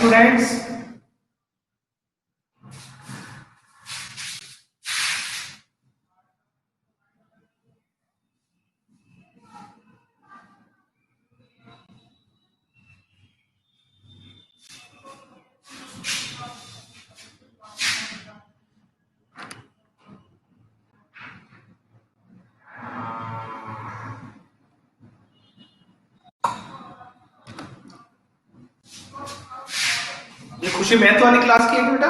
Students. ये खुशी math वाली क्लास की है बेटा?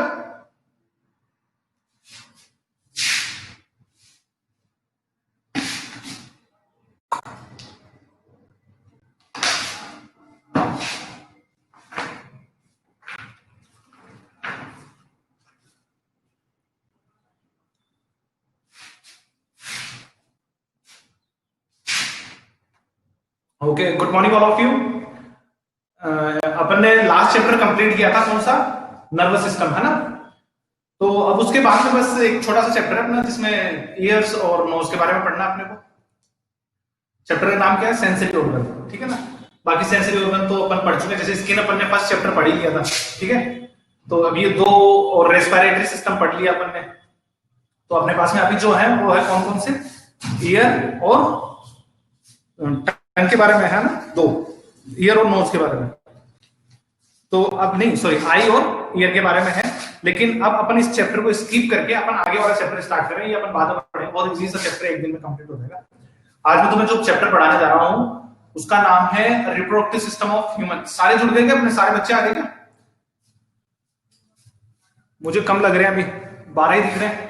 Okay, good morning all of you. अपन ने लास्ट चैप्टर कंप्लीट किया था, कौन सा? नर्वस सिस्टम, है ना? तो अब उसके बाद में बस एक छोटा सा चैप्टर है अपना जिसमें ईयर्स और नोज के बारे में पढ़ना अपने को। चैप्टर का नाम क्या है? सेंसरी ऑर्गन, ठीक है ना? बाकी सेंसरी ऑर्गन तो अपन पढ़ चुके हैं, जैसे स्किन अपन ने फर्स्ट चैप्टर पढ़ ही लिया था, ठीक है? तो अभी ये 2 और रेस्पिरेटरी सिस्टम पढ़ लिया अपन ने। तो अपने पास में अभी जो है वो है कौन कौन से? ईयर और टंग के बारे में है ना, 2 ईयर और नोज के बारे में। तो अब नहीं, सॉरी, आई और ईयर के बारे में है। लेकिन अब अपन इस चैप्टर को स्किप करके अपन आगे वाला चैप्टर स्टार्ट करें, ये अपन बाद में पढ़ेंगे। बहुत इजी सा चैप्टर, एक दिन में कंप्लीट हो जाएगा। आज मैं तुम्हें जो चैप्टर पढ़ाने जा रहा हूं उसका नाम है रिप्रोडक्टिव सिस्टम ऑफ ह्यूमन। सारे जुड़ गए क्या? अपने सारे बच्चे आ गए क्या? मुझे कम लग रहे हैं, अभी 12 ही दिख रहे हैं।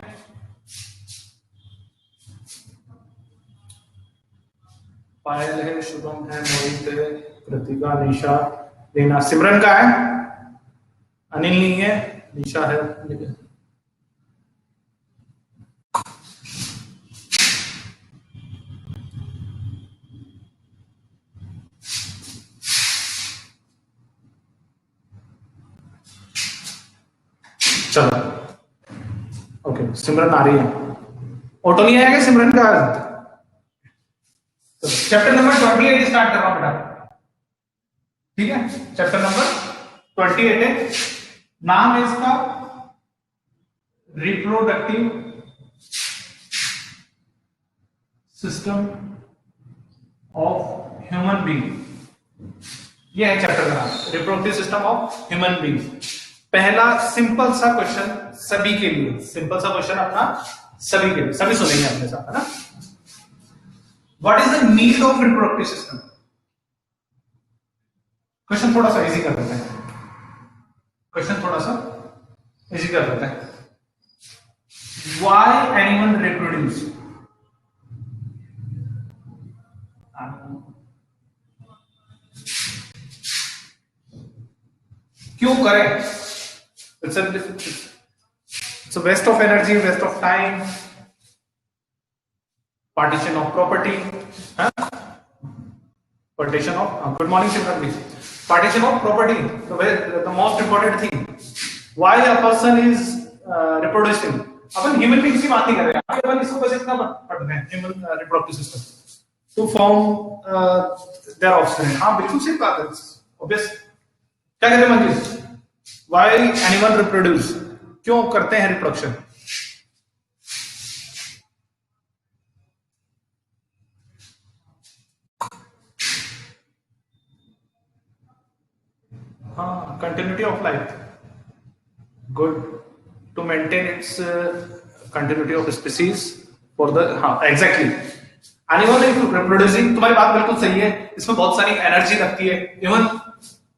पायल है, शुभम है, मोहित है, कृतिका, निशा, रीना, सिमरन का है, अनिल नहीं है, निशा है। चलो, ओके, सिमरन आ रही है। ऑटो नहीं आएगा सिमरन का? तो चैप्टर नंबर 28 स्टार्ट कर रहा हूं बेटा, ठीक है? चैप्टर नंबर 28 है, नाम है इसका reproductive system of human being. ये है चैप्टर का नाम, reproductive system of human being. पहला सिंपल सा क्वेश्चन सभी के लिए, सिंपल सा क्वेश्चन अपना सभी के लिए, सभी सुनेंगे अपने साथ, है ना? What is the need of reproductive system? Question थोड़ा सा इजी कर देते हैं, क्वेश्चन थोड़ा सा इजी कर देते हैं। Why animal reproduce? क्यों करें? It's a waste of energy, waste of time, partition of property, huh? Partition of good morning Simran, partition of property, the most important thing. Why a person is reproducing? Upon human being की बात नहीं कर रहे हैं, अपन इसको बस इतना पढ़ रहे हैं, human reproductive system to form their offspring. हाँ बिल्कुल सही बात है, ऑब्वियस। क्या कहते हैं मंजिल? Why animal reproduce? क्यों करते हैं रिप्रोडक्शन? हाँ, continuity of life, good, to maintain its continuity of species for the, हाँ एग्जैक्टली, एनिमल रिप्रोड्यूसिंग। तुम्हारी बात बिल्कुल सही है, इसमें बहुत सारी एनर्जी लगती है। इवन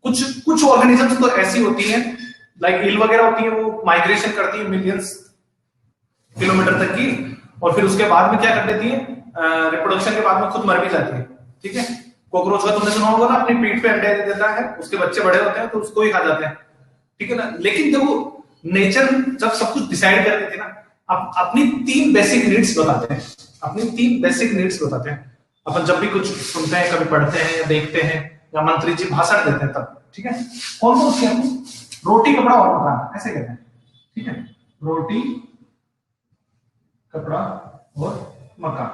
कुछ ऑर्गेनिजम्स तो ऐसी होती हैं, लाइक ईल वगैरह होती है, वो माइग्रेशन करती है मिलियंस किलोमीटर तक की, और फिर उसके बाद में क्या कर देती है? रिप्रोडक्शन के बाद में खुद मर भी जाती है, ठीक है? कॉकरोच का तुमने सुना होगा ना, अपनी पीठ पे अंडे दे देता है, उसके बच्चे बड़े होते हैं तो उसको ही खा जाते हैं, ठीक है ना? लेकिन जब वो नेचर जब सब कुछ डिसाइड कर देती है ना, अपनी 3 बेसिक नीड्स बताते हैं, अपनी 3 बेसिक नीड्स बताते हैं। अपन जब भी कुछ सुनते हैं, कभी पढ़ते हैं या देखते हैं या मंत्री जी भाषण देते हैं तब, ठीक है? कौन कौन सी? रोटी कपड़ा और मकान, ऐसे कहते हैं, ठीक है? रोटी कपड़ा और मकान,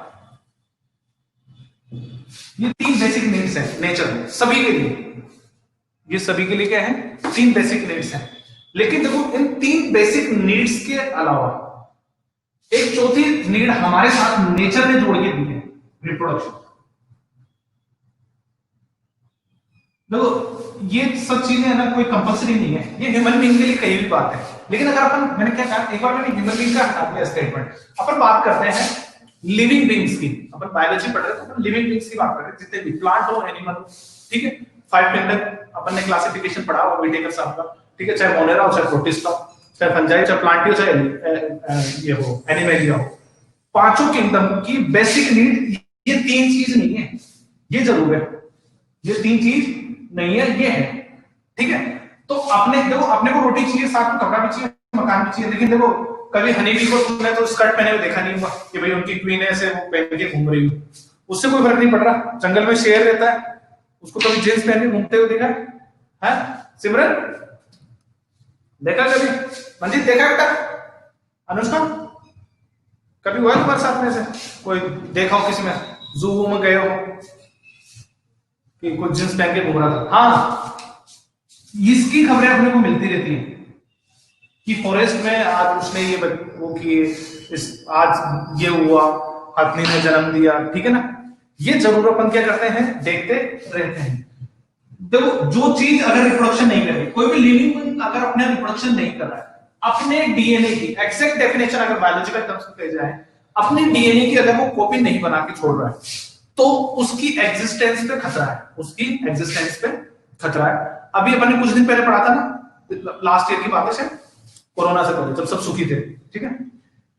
ये 3 बेसिक नीड्स हैं नेचर में, सभी के लिए। ये सभी के लिए क्या है, 3 बेसिक नीड्स हैं। लेकिन देखो इन 3 बेसिक नीड्स के अलावा एक चौथी नीड हमारे साथ नेचर ने जोड़ के दी है, रिप्रोडक्शन। देखो ये सब चीजें है ना कोई कंपल्सरी नहीं है, ये ह्यूमन बीइंग के लिए कई भी बात है। लेकिन अगर अपन, मैंने क्या कहा, एक बार मैंने ह्यूमन बीइंग का हटा दिया स्टेटमेंट, अपन बात करते हैं लिविंग बीइंग्स की। अपन बायोलॉजी पढ़ रहे हैं तो अपन लिविंग बीइंग्स की बात कर रहे हैं, जितने भी प्लांट हो, एनिमल हो, ठीक है। 5 फिंगर अपन ने क्लासिफिकेशन पढ़ा हुआ विटेकर साहब का, ठीक है। चाहे मोनेरा हो, चाहे प्रोटिस्टा, चाहे फंजाई, चाहे प्लांटी हो, चाहे ये हो एनिमेलिया हो, पांचों किंगडम की बेसिक नीड ये 3 चीज नहीं है, ये जरूर है, ये 3 चीज नहीं है, ये है, ठीक है। तो अपने देखो, अपने को रोटी चाहिए, साथ में कपड़ा भी चाहिए, मकान भी चाहिए। लेकिन देखो कभी हनी बी को तुमने तो स्कर्ट पहने हुए देखा नहीं हुआ कि भाई उनकी क्वीन ऐसे वो पहन के घूम रही हो, उससे कोई फर्क नहीं पड़ रहा। जंगल में शेर रहता है, उसको कभी जींस पहन के घूमते हुए देखा है? सिमरन देखा कभी? मंजीत देखा बेटा? अनुष्का कभी हुआ तुम्हारे साथ में से कोई देखा हो किसी में, जू में गए हो कि कुछ जींस पहन के घूम रहा था? हाँ, इसकी खबरें अपने को मिलती रहती है कि फॉरेस्ट में आज उसने ये वो किए, इस आज ये हुआ, हथनी ने जन्म दिया, ठीक है ना। ये जरूर अपन क्या करते हैं, देखते रहते हैं। देखो जो चीज अगर रिप्रोडक्शन नहीं कर रही, कोई भी लिविंग अगर अपने रिप्रोडक्शन नहीं कर रहा है, अपने डीएनए की एग्जैक्ट डेफिनेशन अगर बायोलॉजिकल टर्म्स में कही जाए, अपने डीएनए की अगर वो कॉपी नहीं बना के छोड़ रहा है, तो उसकी एग्जिस्टेंस पे खतरा है, उसकी एग्जिस्टेंस पे खतरा है। अभी अपन ने कुछ दिन पहले पढ़ा था ना, लास्ट ईयर की बात है शायद, कोरोना से पहले जब सब सुखी थे, ठीक है।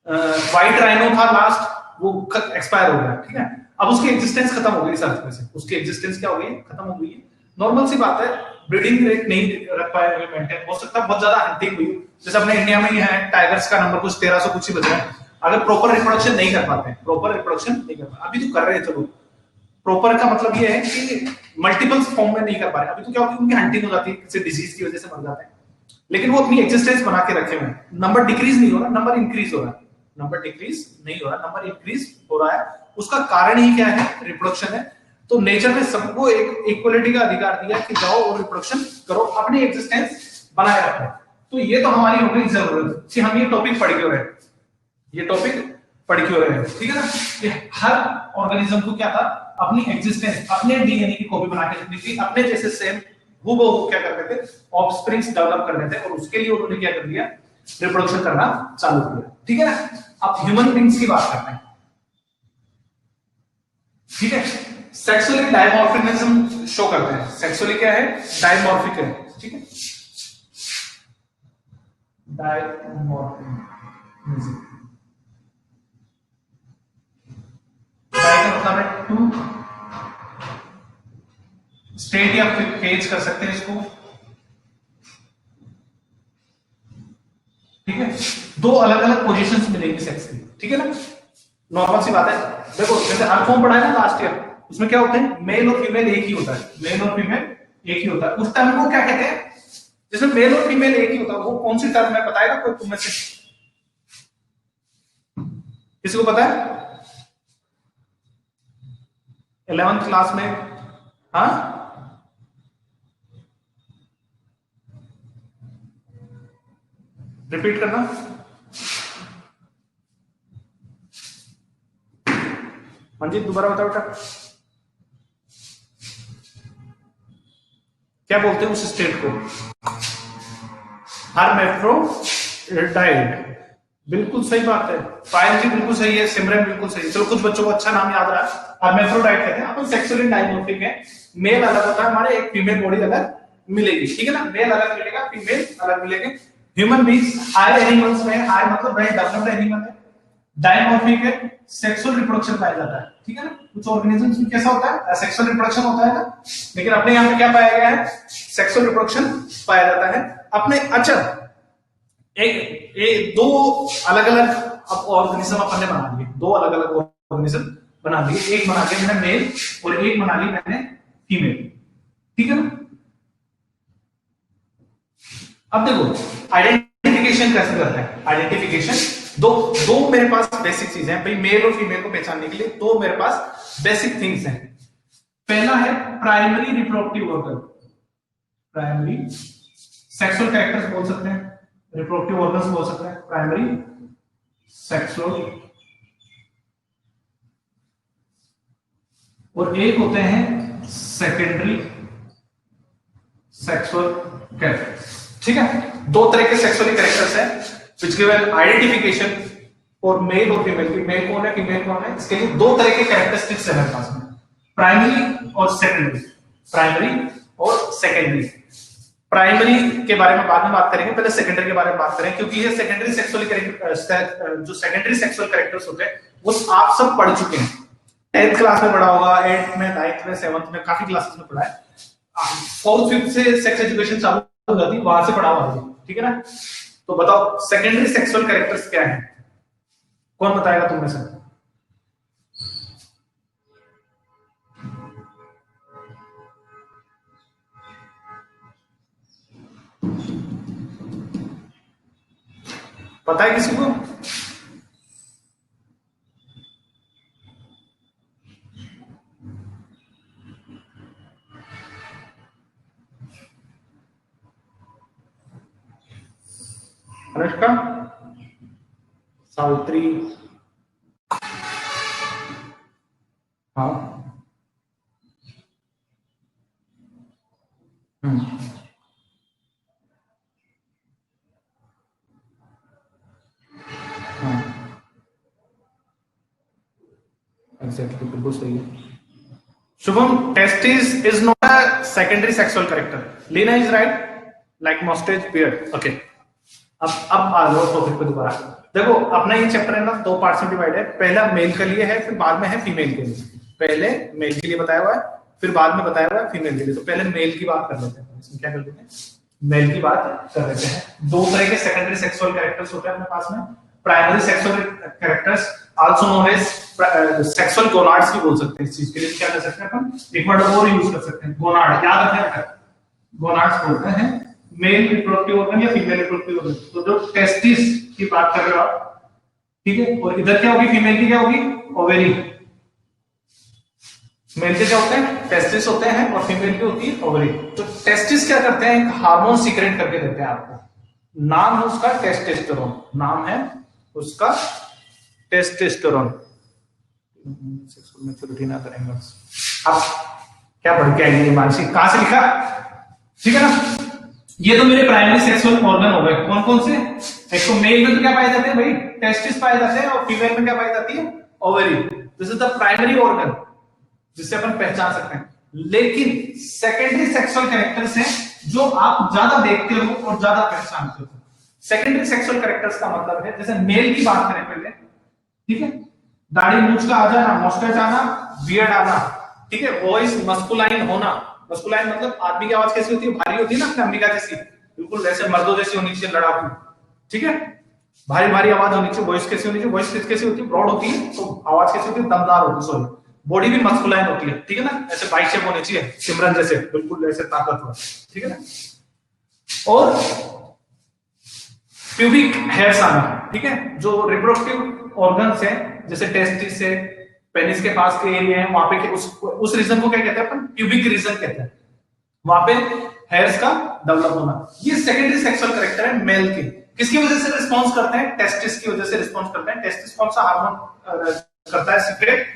व्हाइट राइनो था लास्ट, वो एक्सपायर हो गया, ठीक है। अब उसकी एग्जिस्टेंस खत्म हो गई इस अर्थ में से, उसकी एग्जिस्टेंस क्या हो गई, खत्म हो गई है। नॉर्मल सी बात है, ब्रीडिंग रेट नहीं रख पाए हुए मेंटेन, हो सकता है बहुत ज्यादा हंटिंग हुई, जैसे अपने इंडिया में ही है टाइगर्स का नंबर कुछ 1300 कुछ ही बच रहा है। अगर प्रॉपर रिप्रोडक्शन नहीं कर पाते, प्रॉपर रिप्रोडक्शन नहीं कर पाते, अभी तो कर रहे हैं, चलो प्रॉपर का मतलब ये है कि मल्टीपल फॉर्म में नहीं कर पा रहे। अभी तो क्या होती है, उनकी हंटिंग हो जाती है, किसी डिजीज की वजह से मर जाते हैं, लेकिन वो अपनी एग्जिस्टेंस बना के रखे हुए हैं। नंबर डिक्रीज नहीं हो रहा, नंबर इंक्रीज हो रहा है, नंबर डिक्रीज नहीं हो रहा, नंबर इंक्रीज हो रहा है। उसका कारण ही क्या है, रिप्रोडक्शन है। तो नेचर ने सबको एक इक्वलिटी का अधिकार दिया कि जाओ और रिप्रोडक्शन करो, अपनी एग्जिस्टेंस बनाए रखो। तो ये तो हमारी हो गई जरूरत कि हम ये टॉपिक पढ़ क्यों रहे, ये टॉपिक पढ़ क्यों रहे, ठीक है ना। ये हर ऑर्गेनिज्म को क्या था, अपनी एग्जिस्टेंस, अपने डीएनए की कॉपी बना के रखनी थी, अपने जैसे सेम वो क्या करते थे, ऑफस्प्रिंग्स डेवलप कर लेते, और उसके लिए उन्होंने क्या कर दिया, रिप्रोडक्शन करना चालू किया, ठीक है ना। अब ह्यूमन बीइंग्स की बात करते हैं, ठीक है। सेक्सुअली डायमॉर्फिज्म शो करते हैं, सेक्सुअली क्या है, डायमॉर्फिक है, ठीक है। डायमॉर्फिज्म मतलब है टू स्ट्रेट या फेज कर सकते हैं इसको, ठीक है। 2 अलग अलग पोजीशंस मिलेंगी सेक्स की, ठीक है ना। नॉर्मल सी बात है, देखो जैसे अनफॉर्म पढ़ा है ना लास्ट ईयर, उसमें क्या होते हैं, मेल और फीमेल एक ही होता है, मेल और फीमेल एक ही होता है। उस टर्म को क्या कहते हैं, जिसमें मेल और फीमेल एक ही होता है, वो कौन सी टर्म है बताएगा कोई तुम में से, किसी को पता है? 11th क्लास में, हाँ रिपीट करना, मंजीत दोबारा बताओ बेटा, क्या बोलते हैं उस स्टेट को, हर्मैफ्रोडाइट। बिल्कुल सही बात है, पायल जी बिल्कुल सही है, सिमरन बिल्कुल सही है। चलो कुछ बच्चों को अच्छा नाम याद रहा, हर्मैफ्रोडाइट कहते हैं। अपन सेक्सुअली डायमॉर्फिक है, मेल अलग होता है हमारे, एक फीमेल बॉडी अलग मिलेगी, ठीक है ना। मेल अलग मिलेगा, फीमेल अलग मिलेंगे। ह्यूमन बीइंग्स हायर एनिमल्स में, हायर मतलब वेल डेवलप्ड एनिमल है, डायमॉर्फिक है, सेक्सुअल रिप्रोडक्शन पाया जाता है, ठीक है ना। कुछ ऑर्गेनिजम्स में कैसा होता है, सेक्सुअल रिप्रोडक्शन होता है ना, लेकिन अपने यहाँ पे क्या पाया गया है, सेक्सुअल रिप्रोडक्शन पाया जाता है अपने। अच्छा, एक 2 अलग अलग ऑर्गेनिज्म अपन ने बना लिए, 2 अलग अलग ऑर्गेनिज्म बना लिए, एक बना लिया मैंने मेल और एक बना ली मैंने फीमेल, ठीक है ना। अब देखो आइडेंटिफिकेशन कैसे करते हैं, आइडेंटिफिकेशन दो मेरे पास बेसिक चीजें हैं भाई, मेल और फीमेल को पहचानने के लिए 2 मेरे पास बेसिक थिंग्स हैं। पहला है primary reproductive organ, primary sexual characters बोल सकते हैं, रिप्रोडक्टिव ऑर्गन्स बोल सकते हैं, प्राइमरी सेक्सुअल, और एक होते हैं सेकेंडरी सेक्सुअल कैरेक्टर्स। ठीक है, दो तरह के सेक्सुअली कैरेक्टर्स हैं which give an identification for male और फीमेल की, मेल कौन है फीमेल कौन है, इसके लिए दो तरह के कैरेक्टरिस्टिक्स है मेरे पास में, प्राइमरी और सेकेंडरी, प्राइमरी और सेकेंडरी। प्राइमरी के बारे में बाद में बात करेंगे, पहले सेकेंडरी के बारे में बात करें, क्योंकि ये सेकेंडरी सेक्सुअली कैरेक्टर, जो सेकेंडरी सेक्सुअल कैरेक्टर्स होते हैं वो आप सब पढ़ चुके हैं, 10th क्लास में पढ़ा होगा, 8th में, 9th में, 7th में, काफी क्लासेस में पढ़ा है। 4th 5th से सेक्स एजुकेशन चालू हो जाती है, वहां से पढ़ा हुआ है, ठीक है ना। तो बताओ सेकेंडरी सेक्सुअल कैरेक्टर्स क्या है, कौन बताएगा तुम में से? पता है किसी को? अनुष्का, सावित्री, हाँ, हाँ, एग्जैक्टली, बिल्कुल सही है। Shubham, testis is not a secondary sexual character, Leena is right, like moustache beard, okay. अब आ जाओ टॉपिक पे दोबारा। देखो अपना ये चैप्टर है ना, दो पार्ट्स में डिवाइड है, पहला मेल के लिए है, फिर बाद में है फीमेल के लिए। पहले मेल के लिए बताया हुआ है, फिर बाद में बताया हुआ है फीमेल के लिए। तो पहले मेल की बात कर लेते हैं, इसमें क्या कर लेते हैं, मेल की बात कर लेते हैं। दो तरह के सेकेंडरी सेक्सुअल कैरेक्टर्स होते हैं अपने पास में, primary sexual characters also known as sexual gonads भी बोल सकते हैं। इस चीज के लिए क्या कर सकते हैं अपन, एक वर्ड और यूज कर सकते हैं, गोनाड, याद रखें, गोनाड्स बोलते हैं मेल रिप्रोडक्टिव ऑर्गन या फीमेल रिप्रोडक्टिव ऑर्गन। तो जो टेस्टिस की बात कर रहे हो आप, ठीक है, और इधर क्या होगी, फीमेल की क्या होगी, ओवेरी। मेल के क्या होते हैं, टेस्टिस होते हैं, और फीमेल की होती है ओवरी। तो टेस्टिस क्या करते हैं, एक हार्मोन सीक्रेट करके देते हैं आपको, नाम है उसका टेस्टोस्टेरोन, नाम है उसका टेस्टोस्टेरोन। सेक्सुअल मैच्योरिटी ना करेंगे अब, क्या पढ़ के आएंगे मानसिक, कहां से लिखा, ठीक है ना। ये तो मेरे प्राइमरी सेक्सुअल ऑर्गन हो गए, कौन कौन से, एक तो मेल में तो क्या पाए जाते हैं भाई, टेस्टिस पाए जाते हैं, और फीमेल में क्या पाई जाती है, ovary. This is the primary organ जिससे अपन पहचान सकते हैं। लेकिन सेकेंडरी सेक्सुअल कैरेक्टर्स हैं जो आप ज्यादा देखते हो और ज्यादा पहचानते हो। सेकेंडरी सेक्सुअल कैरेक्टर्स का मतलब है, जैसे मेल की बात करें पहले, ठीक है, दाढ़ी मूंछ का आ जाना, मस्टैच आना, बियर्ड आना, ठीक है, वॉइस मस्कुलाइन होना। मस्कुलाइन मतलब आदमी की आवाज कैसी होती है, भारी होती है ना, अपने अंबिका जैसी, बिल्कुल वैसे मर्दों जैसी होनी चाहिए, लड़ाकू, ठीक है, भारी भारी आवाज होनी चाहिए। वॉइस कैसी होनी चाहिए, वॉइस कैसी होती है, ब्रॉड होती है, तो आवाज कैसी होती है, दमदार होती है, सॉरी, बॉडी भी मस्कुलाइन होती है, ठीक है ना, ऐसे बाइसेप होनी चाहिए, सिमरन जैसे, बिल्कुल ऐसे ताकतवर, ठीक है ना। और प्यूबिक हेयर्स आना, ठीक है, जो रिप्रोडक्टिव ऑर्गन्स हैं, जैसे टेस्टिस से पेनिस के पास के एरिया है, वहां पे उस रीजन को क्या कहते हैं अपन, प्यूबिक रीजन कहते हैं, वहां पे हेयर्स का डेवलप होना। ये सेकेंडरी सेक्सुअल कैरेक्टर है मेल के। किसकी वजह से रिस्पॉन्स करते हैं, टेस्टिस की वजह से रिस्पॉन्स करते हैं। टेस्टिस कौन सा हार्मोन करता है सीक्रेट,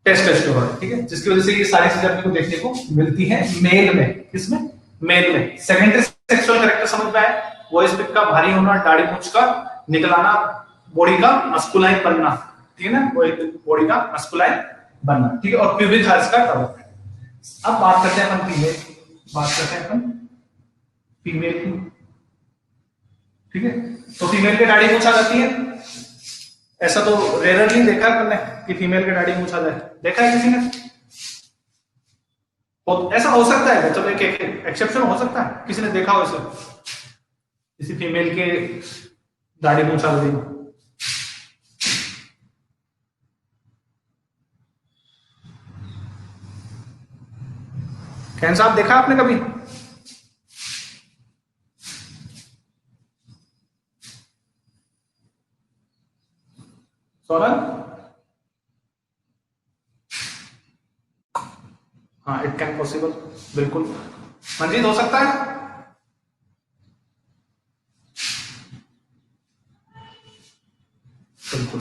टेस्टोस्टेरोन, ठीक है, जिसकी वजह से ये सारी चीजें अपने को देखने को मिलती है मेल में। किसमें, मेल में। सेकेंडरी सेक्सुअल कैरेक्टर समझ में आए, वॉइस पिक का भारी होना, दाढ़ी मूंछ का निकलाना, बॉडी का मस्कुलाइन बनना, ठीक है ना, बॉडी का मस्कुलाइन बनना, ठीक है, और प्यूबिक हेयर्स का डेवलपमेंट। अब बात करते हैं अपन फीमेल, बात करते हैं अपन फीमेल की, ठीक है। तो फीमेल की दाढ़ी मूंछ आ जाती है, ऐसा तो रेयरली देखा है तुमने कि फीमेल की दाढ़ी मूंछ आ जाए, देखा है किसी ने? ऐसा हो सकता है, चलो एक एक्सेप्शन हो सकता है, किसी ने देखा हो इसे, किसी फीमेल के दाढ़ी मूंछ आ गई। कैन साहब देखा आपने कभी? सोनल, हाँ, इट कैन पॉसिबल, बिल्कुल मंजीत हो सकता है? बिल्कुल,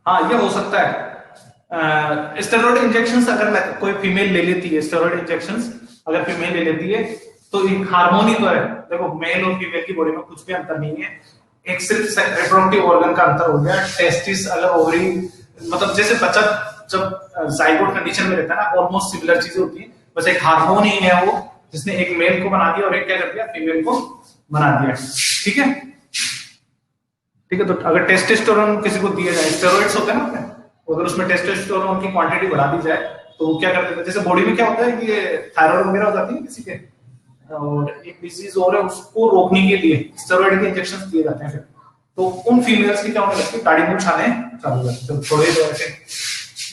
हाँ ये हो सकता है। स्टेरॉइड इंजेक्शंस अगर कोई फीमेल ले लेती है, स्टेरॉइड इंजेक्शंस अगर फीमेल ले लेती है तो एक हार्मोनी तो है, देखो मेल और फीमेल की बॉडी में कुछ भी अंतर नहीं है, एक सिर्फ रिप्रोडक्टिव ऑर्गन का अंतर हो गया। टेस्टिस अगर ओवरी, मतलब जैसे बच्चा जब जाइगोट कंडीशन में रहता है ना, ऑलमोस्ट सिमिलर चीजें होती है, बस एक हार्मोन ही है वो जिसने एक मेल को बना दिया और एक क्या कर दिया, फीमेल को बना दिया। ठीक है, ठीक है। तो अगर टेस्टोस्टेरोन किसी को दिया जाए, स्टेरॉइड्स होते हैं ना अपने, अगर उसमें टेस्टोस्टेरोन की क्वांटिटी बढ़ा दी जाए तो वो क्या करते हैं, जैसे बॉडी में क्या होता है कि थायराइड वगैरह हो जाती है किसी के, और एक डिजीज और है उसको रोकने के लिए स्टेरॉइड के इंजेक्शन दिए जाते हैं। तो उन फीमेल्स की क्या होने लगती है, दाढ़ी मूंछ आने चालू हो जाती है। थोड़े तो ऐसे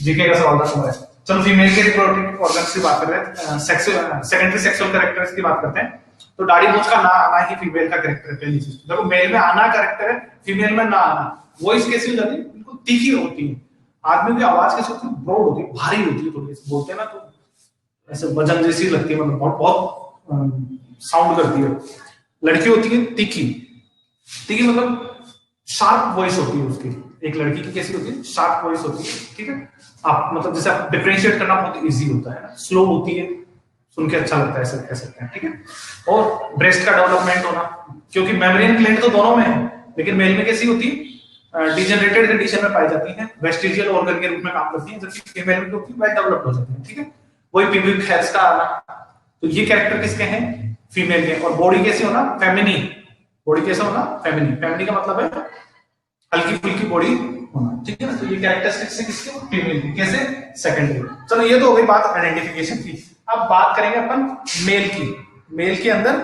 जीके का सवाल था तुम्हारा। चलो फीमेल के रिप्रोडक्टिव ऑर्गन्स की बात कर रहे हैं, सेकेंडरी सेक्सुअल कैरेक्टर्स की बात करते हैं। तो दाढ़ी मूंछ का ना आना ही फीमेल का कैरेक्टर है, पहली चीज। देखो मेल में आना कैरेक्टर है, फीमेल में ना आना। वॉइस कैसी हो जाती है, बिल्कुल तीखी होती है। आदमी की आवाज कैसी होती है, ब्रॉड होती है, भारी होती है, थोड़ी बोलते हैं ना तो ऐसे वजन जैसी लगती है, मतलब बहुत साउंड करती है। लड़की होती है तीखी, तीखी मतलब शार्प वॉइस होती है उसकी। एक लड़की की कैसी होती है, शार्प वॉइस होती है। ठीक है, आप मतलब जैसे आप डिफरेंशिएट करना बहुत इजी होता है ना, स्लो होती है, सुन के अच्छा लगता है, ऐसा कह सकते हैं। ठीक है, और ब्रेस्ट का डेवलपमेंट होना, क्योंकि मेम्ब्रेन ग्लैंड तो दोनों में है, लेकिन मेल में कैसी होती है, डिजेनरेटेड कंडीशन में पाई जाती है, वेस्टिजियल ऑर्गन के रूप में काम करती है, जबकि फीमेल में होती है वेल डेवलप्ड हो जाती है। ठीक है, वही प्यूबिक हेयर्स का आना, तो ये कैरेक्टर किसके हैं, फीमेल के। और बॉडी कैसी होना, फेमिनिन। बॉडी कैसा होना, फेमिनिन। फेमिनिन का मतलब है हल्की फुल्की बॉडी होना। ठीक है ना, तो ये कैरेक्टरिस्टिक्स है किसके, फीमेल की। कैसे, सेकेंडरी। चलो ये तो हो गई बात आइडेंटिफिकेशन की। अब बात करेंगे अपन मेल की। मेल के अंदर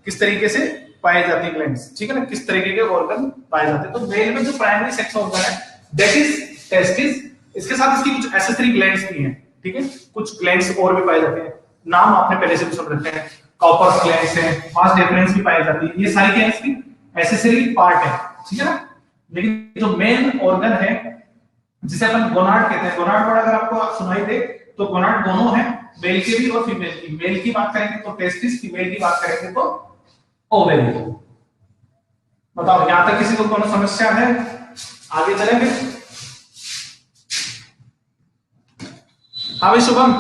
किस तरीके से पाए जाते हैं ग्लैंड्स, ठीक है ना, किस तरीके के ऑर्गन पाए जाते हैं। तो मेल में जो प्राइमरी सेक्स ऑर्गन है दैट इज टेस्टिस, इसके साथ इसकी कुछ एक्सेसरी ग्लैंड्स भी हैं। ठीक है, कुछ ग्लैंड्स और भी पाए जाते हैं, नाम आपने पहले से भी सुन रखे हैं, कॉपर ग्लैंड्स है, फास्ट डिफरेंस भी पाई जाती है। ये सारी क्या है, इसकी एक्सेसरी पार्ट है। ठीक है ना, लेकिन जो मेन ऑर्गन है जिसे अपन गोनाड कहते हैं, गोनाड वर्ड अगर आपको सुनाई दे तो गोनाड दोनों है, मेल के भी और फीमेल की। मेल की बात करेंगे तो टेस्टिस, फीमेल की बात करेंगे तो ओवेरी। बताओ यहां तक किसी को कोनो समस्या है, आगे चलेंगे। हाँ भाई शुभम,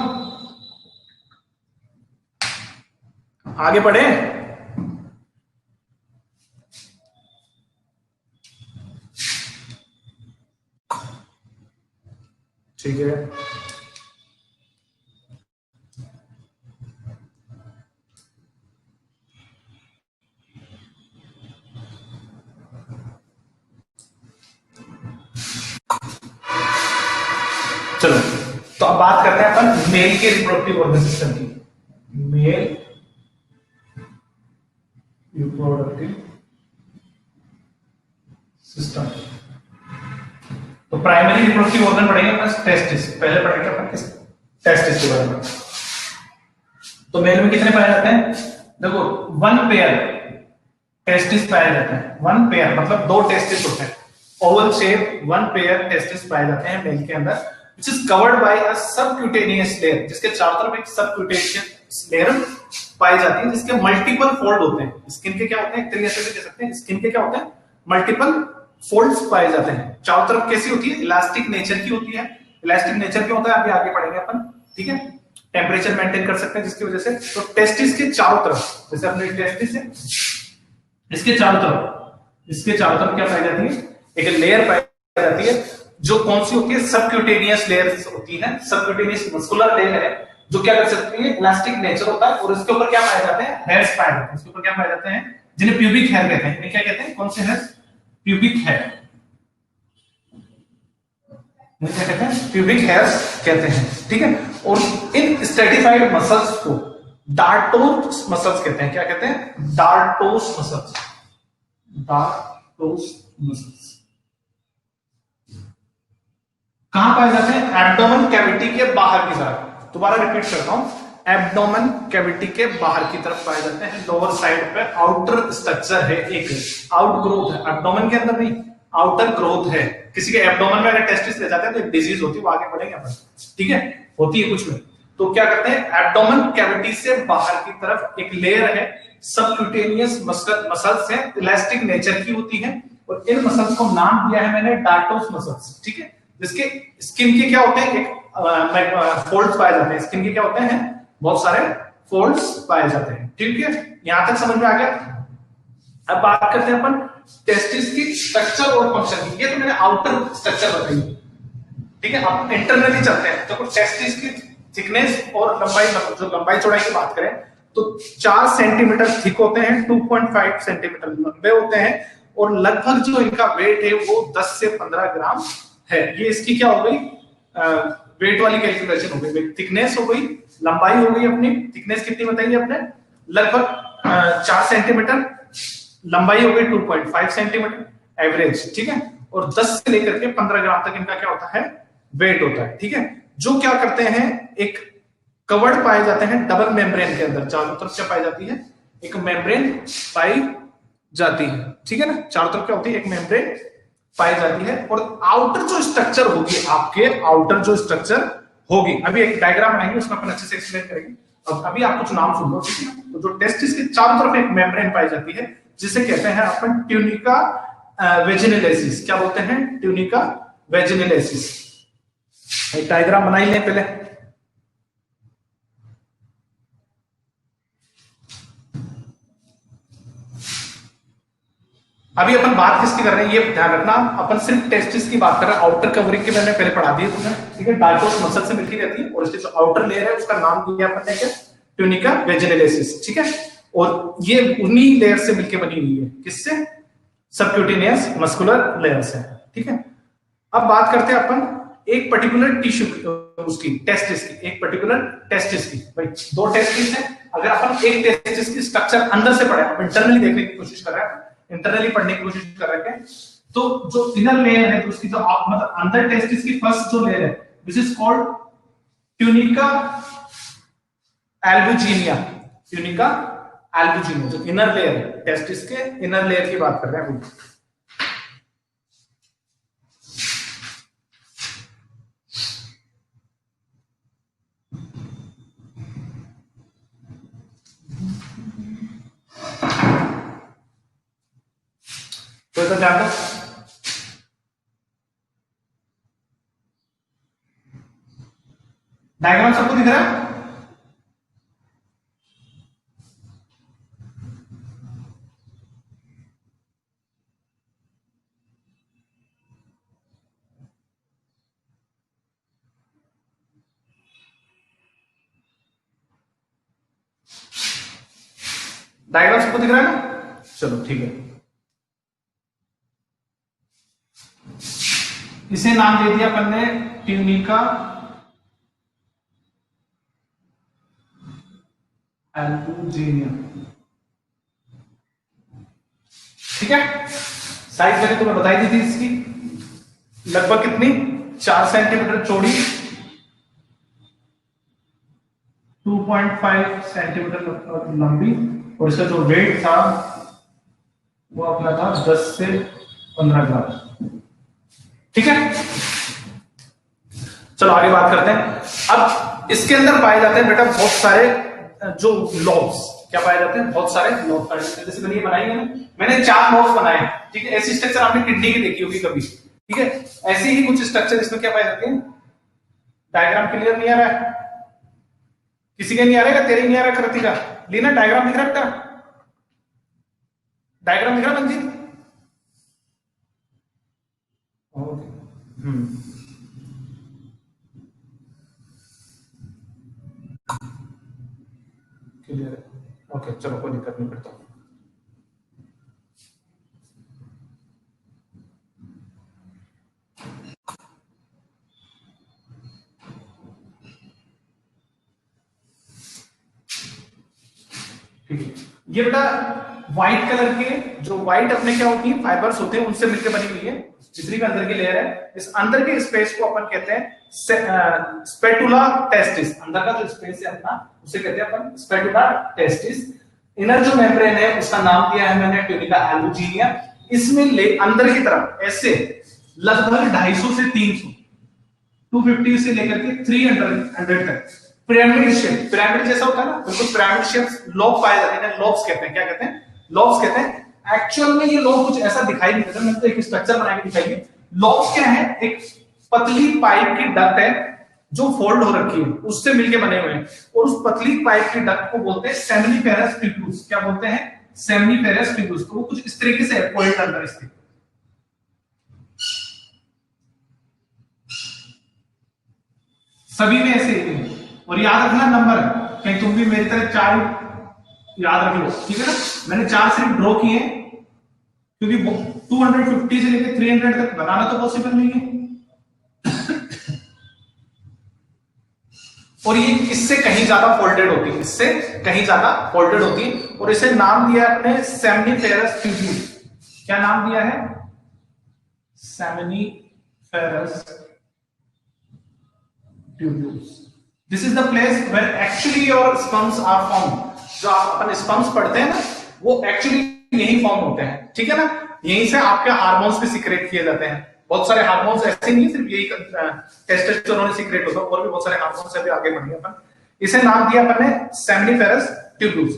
आगे बढ़े। ठीक है, चलो तो अब बात करते हैं अपन मेल के रिप्रोडक्टिव ऑर्गन सिस्टम की। मेल रिप्रोडक्टिव सिस्टम, तो प्राइमरी रिप्रोडक्टिव ऑर्गन पढ़ेंगे अपन टेस्टिस, पहले पढ़ेंगे अपन किस, टेस्टिस के बारे में। तो मेल में कितने पाए जाते हैं, देखो वन पेयर टेस्टिस पाए जाते हैं। वन पेयर मतलब दो टेस्टिस होते हैं, Oval shape one pair testis पाए जाते हैं मेल के अंदर, which is covered by a subcutaneous layer, जिसके चारों तरफ एक subcutaneous layer पाई जाती है, जिसके मल्टीपल फोल्ड होते हैं। स्किन के क्या होते हैं, एक तरीके से कह सकते हैं स्किन के क्या होते हैं, मल्टीपल फोल्ड्स पाए जाते हैं। चारों तरफ कैसी होती है, इलास्टिक नेचर की होती है। इलास्टिक नेचर क्या होता है अभी आगे पढ़ेंगे अपन। ठीक है, टेम्परेचर मेंटेन कर सकते हैं जिसकी वजह से। तो टेस्टिस के चारों तरफ, जैसे अपने टेस्टिस है, इसके चारों तरफ क्या पाई जाती है, एक लेयर पाई जाती है, जो कौन सी होती है, सबक्यूटेनियस लेयर्स होती है। सबक्यूटेनियस मस्कुलर लेयर है जो क्या कर सकती है, इलास्टिक नेचर होता है, और इसके ऊपर क्या पाए जाते हैं, हेयर्स पाए जाते हैं। इसके ऊपर क्या पाए जाते हैं, जिन्हें प्यूबिक हेयर कहते हैं। क्या कहते हैं, कौन से हेयर्स, प्यूबिक हेयर, क्या कहते हैं, प्यूबिक हेयर्स कहते हैं। ठीक है, और इन स्ट्रेटिफाइड मसल्स को डार्टोस मसल्स कहते हैं। क्या कहते हैं, डार्टोस मसल्स, डार्टोस मसल्स। कहां पाए जाते हैं, एब्डोमेन कैविटी के बाहर की तरफ। दोबारा रिपीट करता हूं, एब्डोमेन कैविटी के बाहर की तरफ पाए जाते हैं। लोअर साइड पे आउटर स्ट्रक्चर है, एक आउट ग्रोथ है, एब्डोमेन के अंदर नहीं, आउटर ग्रोथ है। किसी के एब्डोमेन में अगर टेस्टिस ले जाते हैं तो एक डिजीज होती है, वो आगे बढ़ेंगे अपन। ठीक है, होती है कुछ में। तो क्या करते हैं, एब्डोमेन कैविटी से बाहर की तरफ एक लेयर है, सबक्यूटेनियस मसल्स है, इलास्टिक नेचर की होती है, और इन मसल्स को नाम दिया है मैंने डार्टोस मसल्स, ठीक है। जिसके स्किन के क्या होते हैं, एक फोल्ड्स पाए जाते हैं, स्किन के क्या होते हैं, बहुत सारे फोल्ड्स पाए जाते हैं, ठीक है। यहां तक समझ में आ गया। अब बात करते हैं अपन टेस्टिस की स्ट्रक्चर और फंक्शन की। ये तो मैंने आउटर स्ट्रक्चर बताई, ठीक है। अब इंटरनली चलते हैं, तो टेस्टिस की थिकनेस और लंबाई, जो लंबाई चौड़ाई की बात करें तो 4 सेंटीमीटर थिक होते हैं, 2.5 सेंटीमीटर लंबे होते हैं, और लगभग जो इनका वेट है वो 10 से 15 ग्राम है। ये इसकी क्या हो गई, वेट वाली कैलकुलेशन हो गई। थिकनेस हो गई, लंबाई हो गई, अपनी थिकनेस कितनी बताइए अपने, लगभग 4 सेंटीमीटर, लंबाई हो गई 2.5 सेंटीमीटर एवरेज, ठीक है। और 10 से लेकर के 15 ग्राम तक इनका क्या होता है, वेट होता है, ठीक है। जो क्या करते हैं, एक कवर्ड पाए जाते हैं डबल मेम्ब्रेन के अंदर, चारों तरफ क्या पाई जाती है, एक मेम्ब्रेन पाई जाती है, ठीक है ना। चारों तरफ क्या होती है, एक मेम्ब्रेन पाई जाती है, और आउटर जो स्ट्रक्चर होगी आपके, आउटर जो स्ट्रक्चर होगी, अभी एक डायग्राम बनाएंगे उसमें अपन अच्छे से एक्सप्लेन करेंगे। अब अभी आप कुछ नाम सुन लो, ठीक है। तो जो टेस्टिस के चारों तरफ एक मेम्ब्रेन पाई जाती है, जिसे कहते हैं अपन ट्यूनिका वेजिनलेसिस। क्या बोलते हैं, ट्यूनिका वेजिनलेसिस। एक डायग्राम बनाई लें पहले। अभी अपन बात किसकी कर रहे हैं, ये ध्यान रखना, अपन सिर्फ टेस्टिस की बात कर रहे हैं। आउटर कवरिंग की मैंने पहले पढ़ा दी है, ठीक है। डार्टोस मसल से मिलती रहती है, और इसकी जो आउटर लेयर है उसका नाम दिया अपन ने क्या, ट्यूनिका वेजिनलेसिस, ठीक है। और ये उन्हीं लेयर से मिलकर बनी हुई है, किससे, सबक्यूटेनियस मस्कुलर लेयर से, ठीक है। अब बात करते हैं अपन एक पर्टिकुलर टिश्यू उसकी, टेस्टिस की, एक पर्टिकुलर टेस्टिस की। भाई 2 टेस्टिस है, अगर अपन एक टेस्टिस की स्ट्रक्चर अंदर से पढ़े, अपन इंटरनली देखने की कोशिश कर रहे हैं, इंटरनली पढ़ने की कोशिश कर रहे हैं, तो जो इनर लेयर है, तो उसकी जो मतलब अंदर टेस्टिस की फर्स्ट जो लेयर है, this is called tunica albuginea. Tunica albuginea जो इनर लेयर है, टेस्टिस के इनर लेयर की बात कर रहे हैं। तो इतना ध्यान दो, डायग्राम सबको दिख रहा है। डायग्राम सबको दिख रहा है ना, चलो ठीक है। इसे नाम दे दिया अपन ने ट्यूनिका एल्बुजिनिया, ठीक है। साइज मैंने तुम्हें बताई दी थी इसकी, लगभग कितनी, 4 सेंटीमीटर चौड़ी, 2.5 सेंटीमीटर लंबी, और इसका जो वेट था वो अपना था 10 से 15 ग्राम, ठीक है। चलो आगे बात करते हैं। अब इसके अंदर पाए जाते हैं बेटा बहुत सारे जो लॉब्स, क्या पाए जाते हैं, बहुत सारे लॉब। जैसे मैंने ये बनाई है, मैंने 4 लॉब्स बनाए, ठीक है। ऐसी स्ट्रक्चर आपने किडनी की देखी होगी कभी, ठीक है। ऐसे ही कुछ स्ट्रक्चर इसमें क्या पाए जाते हैं। डायग्राम क्लियर नहीं आ रहा है, किसी का नहीं आ रहा है, तेरे नहीं आ रहा, कृति का लीना डायग्राम दिख रहा है बेटा, डायग्राम दिख रहा मंजिल, क्लियर है, ओके चलो कोई दिक्कत नहीं करता। ठीक है, ये बेटा व्हाइट कलर के, जो व्हाइट अपने क्या होती है, फाइबर्स होते हैं, उनसे मिलकर बनी हुई है, जितनी भी अंदर की लेयर है। इस अंदर के स्पेस को अपन कहते हैं स्पेटुला टेस्टिस। अंदर का जो स्पेस है अपना, उसे कहते हैं अपन स्पेटुला टेस्टिस। इनर जो मेम्ब्रेन है उसका नाम दिया है मैंने ट्यूनिका एल्बुजिनिया। इसमें अंदर की तरफ ऐसे लगभग 250 से 300, 250 से लेकर के 300 तक पिरामिड शेप, पिरामिड जैसा होता है ना, बिल्कुल पिरामिड शेप लोब पाए जाते हैं, लोब्स कहते हैं। क्या कहते हैं? लोब्स कहते हैं। एक्चुअल में ये लोब कुछ ऐसा दिखाई नहीं देता, मैं तो एक स्ट्रक्चर बना के दिखाइए। लोब्स क्या है? एक पतली पाइप की डक्ट है जो फोल्ड हो रखी है, उससे मिलके बने हुए हैं, और उस पतली पाइप की डक्ट को बोलते हैं सेमिनिफेरस ट्यूब्यूल्स। क्या बोलते हैं? Seminiferous tubules. तो वो कुछ इस तरीके से है, पॉइंट अंदर इसके। सभी में ऐसे ही। और याद रखना नंबर, कहीं तुम भी मेरी तरह 4 याद रख लो, ठीक है ना? मैंने 4 सिर्फ ड्रॉ किए, क्योंकि 250 से लेकर 300 तक बनाना तो पॉसिबल नहीं है। और ये इससे कहीं ज्यादा फोल्डेड होती है, इससे कहीं ज्यादा फोल्डेड होती है, और इसे नाम दिया है अपने सेमिनिफेरस ट्यूब्यूल। क्या नाम दिया है? Seminiferous tubules. This is the place where actually your sperms are form. जो आप अपन स्पर्म्स पढ़ते हैं ना, वो एक्चुअली यही फॉर्म होते हैं, ठीक है ना? यहीं से आपके हार्मोन्स भी सीक्रेट किए जाते हैं। बहुत सारे हार्मोन्स ऐसे नहीं, सिर्फ यही टेस्टोस्टेरोन सीक्रेट होता है, और भी बहुत सारे हार्मोन्स से भी आगे बढ़ेंगे अपन। इसे नाम दिया अपन ने सेमिनिफेरस ट्यूब्यूल्स।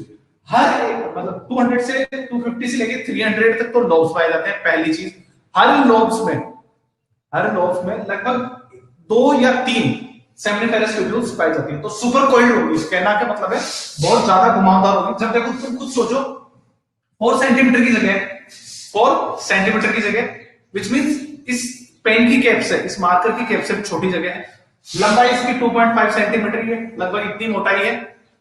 हर एक मतलब 200 से 250 से लेके 300 तक तो लोब्स पाए जाते हैं। पहली चीज, हर लोब्स में लगभग 2 या 3 सेमिनिफेरस ट्यूब्यूल्स पाई जाती है। तो सुपर कोइल्ड होगी, कहना का मतलब है बहुत ज्यादा घुमावदार होगी। जब देखो तुम खुद सोचो, 4 सेंटीमीटर की जगह 4 सेंटीमीटर की जगह, विच मींस इस पेन की कैप से, इस मार्कर की कैप से भी छोटी जगह है। लंबाई इसकी 2.5 सेंटीमीटर की है, लगभग इतनी मोटाई है।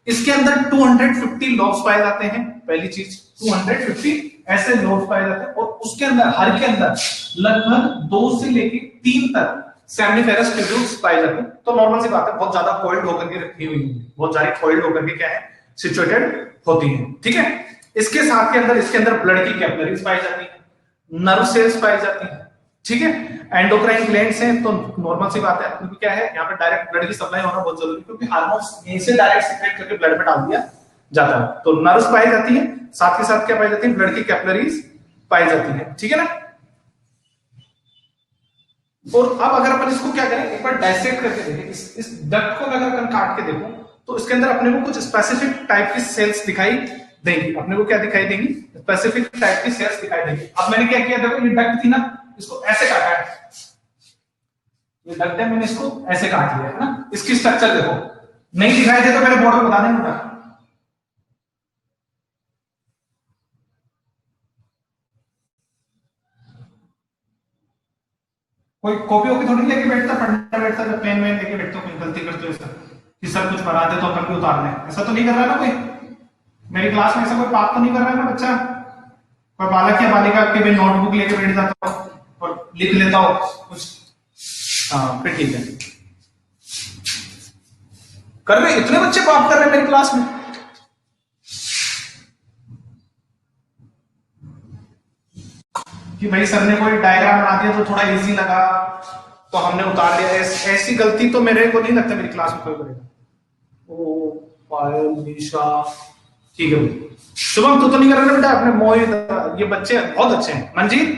इसके अंदर 250 लोब्स पाए जाते हैं। पहली चीज, 250 ऐसे लोब्स पाए जाते हैं, और उसके अंदर हर के अंदर लगभग 2 से लेके 3 तक सेमिनिफेरस ट्यूब्यूल्स पाए जाते हैं। तो नॉर्मल सी बात है, बहुत ज्यादा कोइल्ड होकर के रखी हुई है, बहुत ज्यादा कोइल्ड होकर के क्या है, सिचुएटेड होती है, ठीक है? इसके साथ के अंदर, इसके अंदर ब्लड की कैपिलरीज पाई जाती है, नर्व सेल्स पाई जाती है, ठीक है? एंडोक्राइन ग्लैंड्स हैं, तो नॉर्मल सी बात है, क्योंकि क्या है, यहाँ पे डायरेक्ट ब्लड की सप्लाई होना बहुत जरूरी है, क्योंकि हार्मोन्स यहीं से डायरेक्ट सीक्रेट करके ब्लड में डाल दिया जाता है। तो नर्व्स पाई जाती है, साथ के साथ क्या पाई जाती है? ब्लड की कैपिलरीज पाई जाती है, ठीक है ना? और अब अगर अपन इसको क्या करें, एक बार डाइसेक्ट करके देखें, इस डक्ट को अगर काट के देखो, तो इसके अंदर अपने को कुछ स्पेसिफिक टाइप की सेल्स दिखाई देंगी। अपने को क्या दिखाई देंगी? स्पेसिफिक टाइप की सेल्स दिखाई देंगी। अब मैंने क्या किया, देखो ये डक्ट थी ना, इसको ऐसे काटा है, ये डक्ट है, मैंने इसको ऐसे काट लिया है ना। इसकी स्ट्रक्चर देखो, नहीं दिखाई दे तो मेरे बोर्ड में बता देना। कोई कॉपी वॉपी थोड़ी लेके बैठता, पढ़ने बैठता, जब पेन वेन लेके बैठता, कोई गलती करते हो ऐसा कि सब कुछ बना दे तो अपन भी उतार लें, ऐसा तो नहीं कर रहा ना कोई? मेरी क्लास में ऐसा कोई पाप तो नहीं कर रहा है ना बच्चा? कोई बालक या बालिका के भी नोटबुक लेके बैठ जाता हो और लिख लेता हो कुछ? हाँ, फिर ठीक है। कर रहे इतने बच्चे पाप कर रहे हैं मेरी क्लास में? कि भाई सर ने कोई डायग्राम बना दिया तो थोड़ा इजी लगा तो हमने उतार लिया। ऐसी गलती तो मेरे को नहीं लगता मेरी क्लास में कोई करेगा। ओ पायल, निशा, ठीक है भाई। शुभम, तू तो नहीं कर रहा ना बेटा? अपने मोहित, ये बच्चे बहुत अच्छे हैं। मंजीत,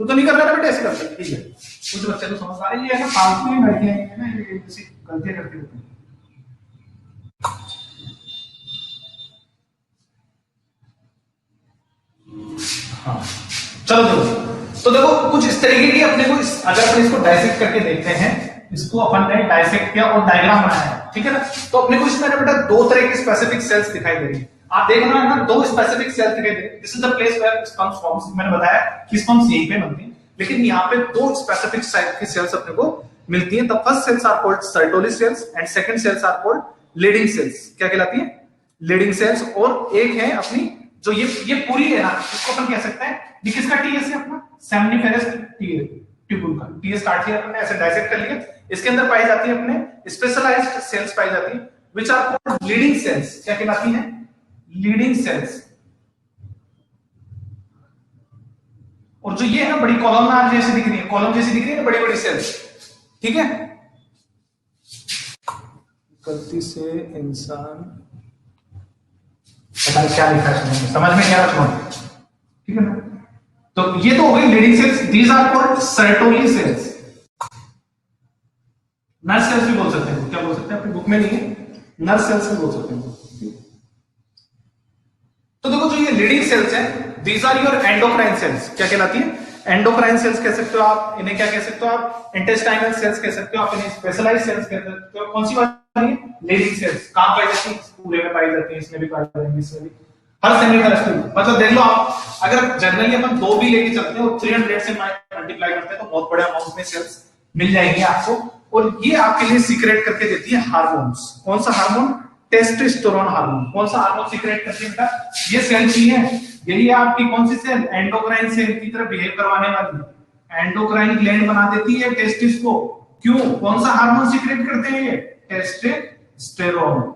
तू तो नहीं कर रहा ना बेटा ऐसी गलती? ठीक है, कुछ बच्चे तो समझ आ रहे हैं ना, फालतू ही बैठे हैं ना, ये गलतियां करते रहते हैं। हाँ चलो तो देखो कुछ इस तरीके की अपने को अगर अपन इसको डाइसेक्ट करके देखते हैं, इसको अपन ने डाइसेक्ट किया और डायग्राम बनाया है, ठीक है ना? तो अपने को इसमें बेटा 2 तरह की स्पेसिफिक सेल्स दिखाई दे रही है। आप देख रहे हैं ना, 2 स्पेसिफिक सेल्स दिखाई दे रही है। This is the place where sperms forms. मैंने बताया कि स्पर्म्स यहीं पे बनते हैं, लेकिन यहाँ पे 2 स्पेसिफिक टाइप की सेल्स अपने को मिलती है। The first cells are called Sertoli cells and second cells are called leading cells. क्या कहलाती है? Leading cells. और एक है अपनी जो ये पूरी है ना, इसको अपन कह सकते हैं, ये किसका टीएस है? अपना सेमिनिफेरस ट्यूब्यूल का टीएस काट लिया अपने, ऐसे डाइसेक्ट कर लिया। इसके अंदर पाई जाती है अपने स्पेशलाइज्ड सेल्स पाई जाती है, which are called leading cells. क्या कहलाती हैं? Leading cells. और जो ये है ना, बड़ी कॉलमनार जैसी दिख रही है, कॉलम जैसी दिख रही है, बड़ी बड़ी सेल्स, ठीक है? गलती से इंसान पता क्या लिखा है, समझ में क्या रखना, ठीक है ना? तो ये तो हो गई leading cells. These are called Sertoli cells. Nerve cells भी बोल सकते हैं, क्या बोल सकते हैं? अपनी बुक में नहीं है, नर्व सेल्स भी बोल सकते हैं। तो देखो जो ये लीडिंग सेल्स हैं, these are your endocrine cells. क्या कहलाती है? एंडोक्राइन सेल्स कह सकते हो आप इन्हें। क्या कह सकते हो आप? इंटेस्टाइनल सेल्स कह सकते हो आप इन्हें। स्पेशलाइज्ड सेल्स कह सकते हो। कौन सी बात है? Leading cells. कहां पाई जाती है? पूरे में पाई जाती है, इसमें भी पाई जाएंगी, इसमें भी। हर सेमी थैलेमस में। मतलब देख लो आप, अगर जनरली अपन 2 भी लेके चलते हैं और 300 से मल्टीप्लाई करते हैं तो बहुत बड़े अमाउंट में सेल्स मिल जाएंगी आपको। और ये आपके लिए सीक्रेट करके देती है हार्मोन्स। कौन सा हार्मोन? Testosterone hormone. कौन सा हार्मोन सीक्रेट करती है? ये सेल ही है। यही है आपकी कौन सी सेल? एंडोक्राइन सेल की तरह बिहेव करवाने वाली। एंडोक्राइन ग्लैंड बना देती है टेस्टिस को। क्यों? कौन सा हार्मोन सीक्रेट करते हैं ये? टेस्टोस्टेरोन।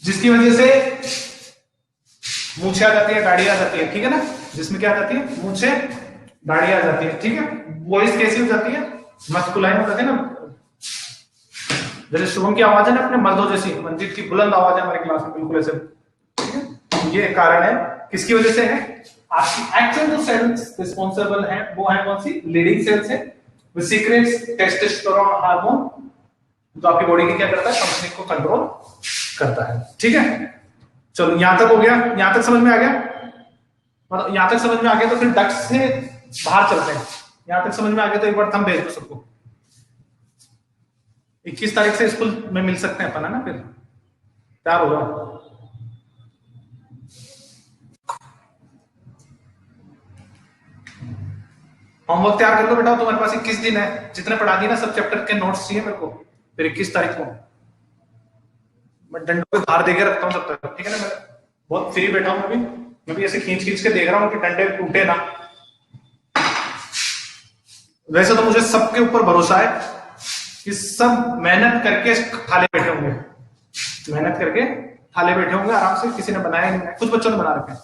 जिसकी वजह से मूछें आ जाती है, दाढ़ी आ जाती है, ठीक है ना? जिसमें क्या आ जाती है? मूछें, दाढ़ी आ जाती है, ठीक है? वॉइस कैसी हो जाती है? मस्कुलाइन हो जाती है ना। जैसे शुभम की आवाज है ना अपने मर्दों जैसी, मंजीत की बुलंद आवाज है हमारे क्लास में, बिल्कुल ऐसे, ठीक है? ये कारण है। किसकी वजह से है? आपकी एक्चुअल जो सेल्स रिस्पॉन्सिबल है वो है कौन सी? लीडिंग सेल्स है। वो सीक्रेट्स टेस्टोस्टेरोन हार्मोन, जो आपकी बॉडी की क्या करता है? कंपनी को कंट्रोल करता है, ठीक है? चलो यहां तक हो गया। यहां तक समझ में आ गया? मतलब यहां तक समझ में आ गया तो फिर डक्ट से बाहर चलते हैं। यहां तक समझ में आ गया तो एक बार थंब भेज दो सबको। 21 तारीख से स्कूल में मिल सकते हैं अपन, है ना? फिर तैयार हो जाओ। होमवर्क तैयार कर लो बेटा। तुम्हारे पास 21 दिन है। जितने पढ़ा दिए ना सब चैप्टर के नोट्स चाहिए मेरे को। फिर 21 तारीख को मैं डंडों पे धार देके रखता हूँ सब तक, ठीक है ना? मैं बहुत फ्री बैठा हूं। मैं भी ऐसे खींच खींच के देख रहा हूँ कि डंडे टूटे ना। वैसे तो मुझे सबके ऊपर भरोसा है कि सब मेहनत करके थाले बैठे होंगे। मेहनत करके थाले बैठे होंगे आराम से। किसी ने बनाया नहीं, कुछ बच्चों ने बना रखे हैं।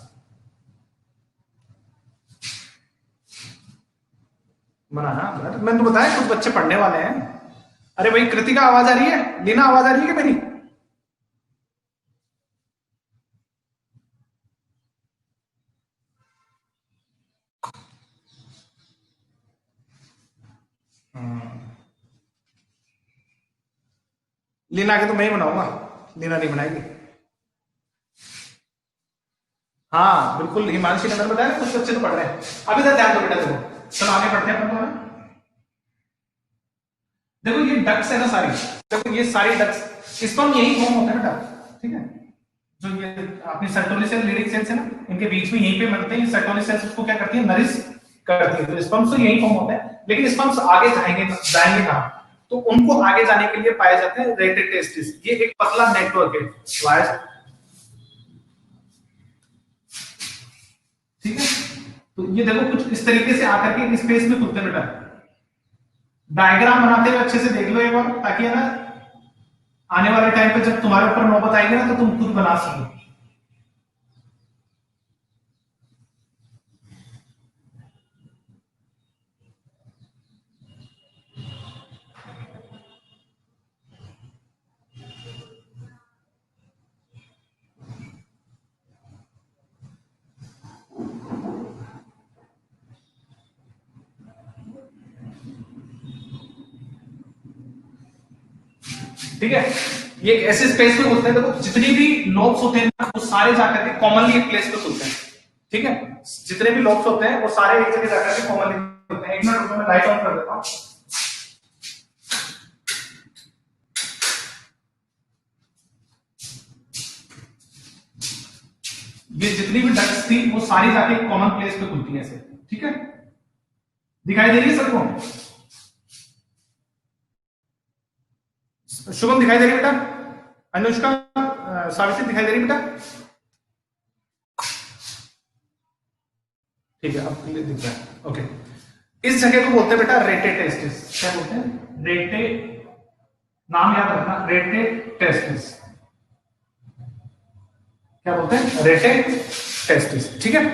बनाया मैंने तो बताया, कुछ बच्चे पढ़ने वाले हैं। अरे भाई कृतिका आवाज आ रही है? लीना आवाज आ रही है क्या मेरी? लीना के तो मैं ही बनाऊंगा, लीना नहीं बनाएगी। हाँ बिल्कुल। हिमांशी ने मैंने बताया कुछ बच्चे तो पढ़ रहे हैं। अभी तक ध्यान दो बेटा। देखो चलो आगे बढ़ते हैं अपन तो। देखो ये डक्स है ना सारी। देखो ये सारी डक्स, स्पर्म यही फॉर्म होता है बेटा, ठीक है? जो ये अपनी सर्टोली सेल, लीडिंग सेल्स है ना, इनके बीच में यहीं पे बनते हैं। सर्टोली सेल्स उसको क्या करती है? नरिश करती है। तो स्पर्म्स तो यही फॉर्म होता है। लेकिन स्पर्म्स आगे जाएंगे कहां? तो उनको आगे जाने के लिए पाए जाते हैं रेटेड टेस्टिस। ये एक पतला नेटवर्क है वायर्स, ठीक है? तो ये देखो कुछ इस तरीके से आकर के स्पेस में खुलते हैं बेटा। डायग्राम बनाते हुए अच्छे से देख लो एक बार, ताकि है ना आने वाले टाइम पे जब तुम्हारे ऊपर नौबत आएगी ना तो तुम खुद बना सको। ठीक है? ये एक ऐसे स्पेस में खुलते हैं। देखो जितनी भी लॉब्स होते हैं ना, वो सारे जाकर के कॉमनली एक प्लेस पे खुलते हैं, ठीक है? जितने भी लॉब्स होते हैं वो सारे एक जगह जाकर के कॉमनली खुलते हैं। एक मिनट रुको, मैं लाइट ऑन कर देता हूं। ये जितनी भी डक्ट्स थी वो सारी जाके एक कॉमन प्लेस पे खुलती है ऐसे, ठीक है? दिखाई दे रही है सबको? शुभम दिखाई दे रही है बेटा? अनुष्का, सावित्री दिखाई दे रही है बेटा? ठीक है, अब क्लियर दिख रहा है। ओके, इस जगह को बोलते हैं बेटा रेटे टेस्टिस। क्या बोलते हैं? रेटे, नाम याद रखना, रेटे टेस्टिस। क्या बोलते हैं? रेटे टेस्टिस, ठीक है?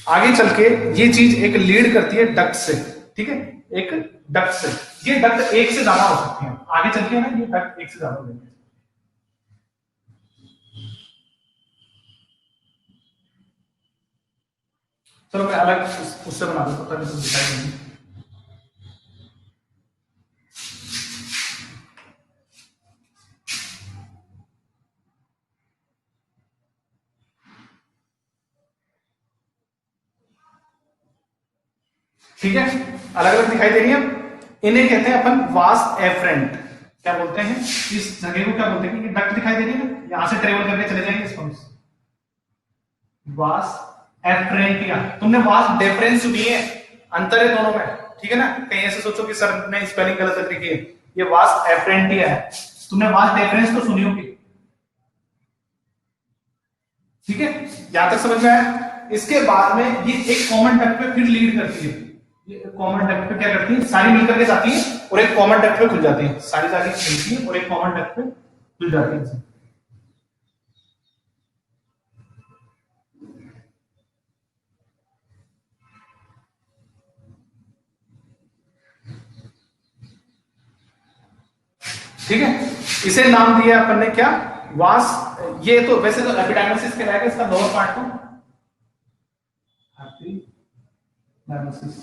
आगे चल के ये चीज एक लीड करती है डक्ट से, ठीक है? एक डक्ट से। ये डक्ट एक से ज्यादा हो सकती है आगे चल के ना, ये डक्ट एक से ज्यादा हो जाएंगे। चलो मैं अलग उससे बना दूं, पता नहीं दिखाई नहीं। ठीक है, अलग अलग दिखाई दे रही है। इन्हें कहते हैं अपन वास एफरेंट। क्या बोलते हैं इस जगह को, क्या बोलते हैं कि डक्ट दिखाई दे रही है ना, यहां से ट्रेवल करके चले जाएंगे स्पंज। वास एफरेंटिया। तुमने वास डेफरेंस सुनी है, अंतर है दोनों में, ठीक है ना। कहीं ऐसे सोचो कि सर ने स्पेलिंग गलत लिखी है, ये वास एफरेंटिया है। तुमने वास डेफरेंस तो सुनी होगी, ठीक है, यहां तक समझ में आया। इसके बाद में ये एक कॉमन डक्ट पे फिर लीड करती है। ये कॉमन डक्ट पे क्या करती है, सारी मिलकर के जाती है और एक कॉमन डक्ट पे खुल जाती है, सारी सारी मिलती है और एक कॉमन डक्ट पे खुल जाती है। ठीक है, इसे नाम दिया अपन ने क्या, वास। ये तो वैसे तो एपिडायमिसिस कहलाएगा, इसका लोअर पार्ट तो एपिडायमिसिस,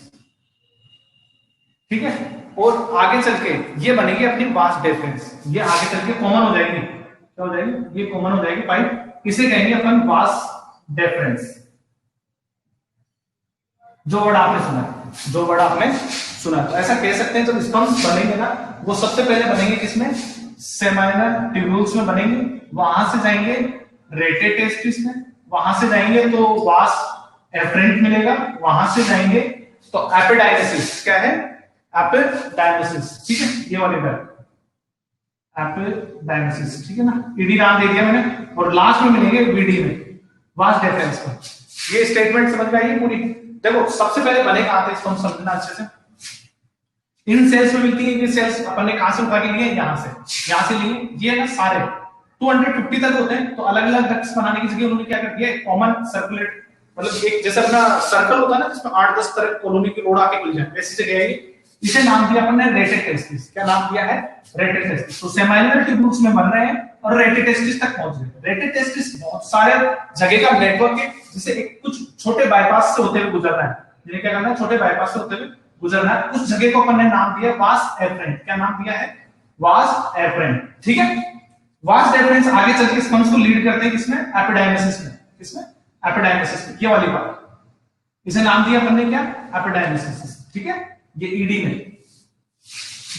ठीक है। और आगे चल के ये बनेगी अपनी वास डेफरेंस, ये आगे चल के कॉमन हो जाएगी। क्या हो जाएगी, ये कॉमन हो जाएगी पाइप, इसे कहेंगे अपन वास डेफरेंस। जो वर्ड आपने सुना, जो वर्ड आपने सुना, तो ऐसा कह सकते हैं जब स्पंज बनेंगे ना, वो सबसे पहले बनेंगे किसमें, सेमाइनल ट्यूब्यूल्स में बनेंगे, वहां से जाएंगे रेटेटेस्टिस में, वहां से जाएंगे तो वास एफरेंट मिलेगा, वहां से जाएंगे तो एपिडायमिसिस। क्या है, एपिडायमिसिस, ठीक है, ये वाले वर्ड एपिडायमिसिस, ठीक है ना, ईडी नाम दे दिया मैंने। और लास्ट में मिलेंगे वीडी में, वास डेफरेंस पर। ये स्टेटमेंट समझ में आई पूरी। देखो सबसे पहले बने कहां थे, इसको समझना अच्छे से। इन सेल्स में मिलती है, ये सेल्स अपन ने कहां से उठा के लिए, यहां से लिए। ये ना सारे 250 तक होते हैं, तो अलग अलग डक्ट्स बनाने की जगह उन्होंने क्या कर दिया, कॉमन सर्कुलेट, मतलब एक जैसा अपना सर्कल होता है ना जिसमें 8-10 तरह कॉलोनी की रोड आके खुल जाए, ऐसी जगह है ये। इसे नाम दिया अपन ने रेटेटेस्टिस। क्या नाम दिया है, रेटेटेस्टिस। तो सेमाइनल ट्यूब्यूल्स में बन रहे हैं और रेटेटेस्टिस तक पहुंच गए। रेटेटेस्टिस बहुत सारे जगह का नेटवर्क है, जिसे एक कुछ छोटे बाईपास से होते हुए गुजरना है, जिन्हें क्या करना है, छोटे बाईपास से होते हुए गुजरना है। उस जगह को अपन ने नाम दिया वास एफरेंट। क्या नाम दिया है, वास एफरेंट, ठीक है। वास डेफरेंस आगे चल के स्पंज को लीड करते हैं किसमें, एपिडायमिसिस में। किसमें, एपिडायमिसिस में, ये वाली बात। इसे नाम दिया अपन ने क्या, एपिडायमिसिस, ठीक है। ये ईडी में,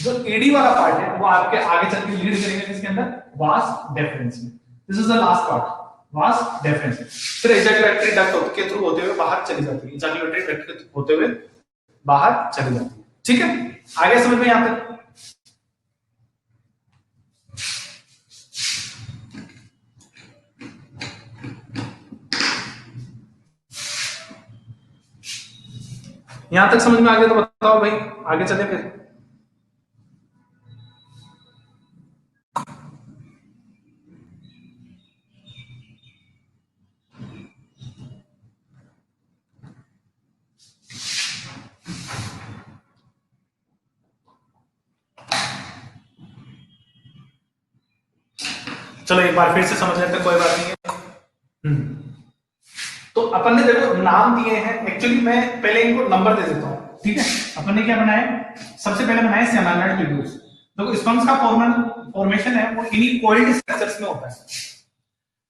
जो ईडी वाला पार्ट है वो आपके आगे चल के लीड करेंगे किसके अंदर, वास डेफरेंस में। This is the last part, vas deferens. फिर एजाकुलेटरी डक्ट के थ्रू होते हुए बाहर चली जाती है, एजाकुलेटरी डक्ट के होते हुए बाहर चली जाती है, ठीक है। आगे समझ में यहां तक। यहां तक समझ में आ गया तो बताओ भाई, आगे चले फिर। चलो एक बार फिर से समझ लेते हैं, कोई बात नहीं है। तो अपन ने देखो नाम दिए हैं, एक्चुअली मैं पहले इनको नंबर दे देता हूं, ठीक है। अपन ने क्या बनाया, सबसे पहले बनाया सेमाइनल ट्यूब्यूल्स। देखो स्पंज का फॉर्मेशन है वो इनइक्वल स्ट्रक्चर्स में होता है,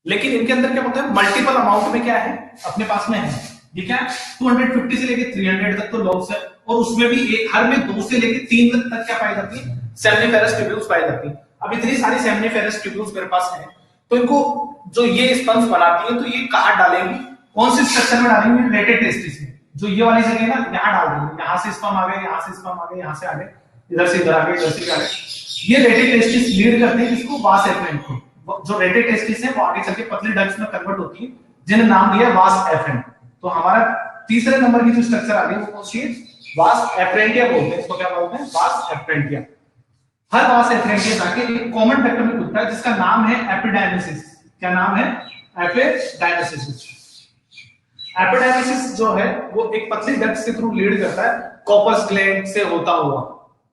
लेकिन इनके अंदर क्या होता है, मल्टीपल अमाउंट में क्या है अपने पास में है। ये क्या 250 से लेके 300 तक तो लॉग्स है, और उसमें भी एक हर में 2 से लेके 3 तक क्या पाई जाती है, सेमनीफेरस ट्यूब्यूल्स पाई जाती है। अब इतनी सारी सेमनीफेरस ट्यूब्यूल्स मेरे पास है, तो इनको जो ये स्पंज बनाती है तो ये कहां डालेंगी, कौन सी स्ट्रक्चर में डालेंगे, रेटेटेस्टिस में। जो ये वाली जगह ना यहां डाल देंगे, यहां से स्पर्म आ गए, यहां से स्पर्म आ गए, यहां से आ गए, इधर से इधर आ गए, इधर से आ गए। ये रेटेटेस्टिस लीड करते हैं किसको, वास एफरेंट को। जो रेटेटेस्टिस है वो आगे चल के पतली डक्ट्स में कन्वर्ट होती है, जिन्हें नाम दिया वास एफरेंट। तो हमारा तीसरे नंबर की जो स्ट्रक्चर आ गई वो कौन सी है, वास एफरेंटिया बोलते हैं इसको। क्या बोलते हैं, वास एफरेंटिया। हर वास एफरेंटिया जाके एक कॉमन डक्ट में खुलता है जिसका नाम है एपिडायमिसिस। क्या नाम है, एपिडायमिसिस। एपिडायमिसिस जो है वो एक पतली डक्ट के थ्रू लीड करता है, कॉर्पस ग्लैंड से होता हुआ,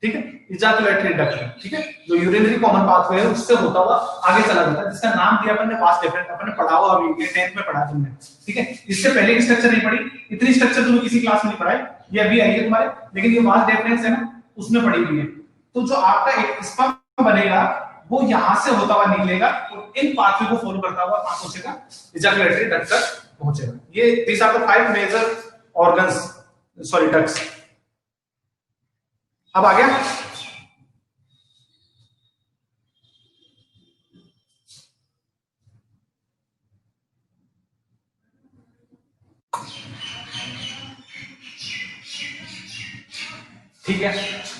ठीक है, इजाकुलेटरी डक्ट, ठीक है, जो यूरिनरी कॉमन पाथवे है उससे होता हुआ आगे चला जाता है, जिसका नाम दिया अपन ने वास डेफरेंट। अपन ने पढ़ा हुआ अभी, ये 10th में पढ़ा तुमने, ठीक है। इससे पहले की स्ट्रक्चर नहीं पढ़ी, इतनी स्ट्रक्चर तुम्हें किसी क्लास में नहीं पढ़ाई, ये अभी आई है तुम्हारे, लेकिन ये वास डेफरेंस है ना, उसमें पढ़ी हुई है। तो जो आपका एक स्पर्म बनेगा वो यहां से होता हुआ निकलेगा और इन पाथवे को फॉलो करता हुआ कहां पहुंचेगा, इजाकुलेटरी डक्ट तक पहुंचेगा। ये these are the 5 major organs, sorry ducts, अब आ गया? ठीक है,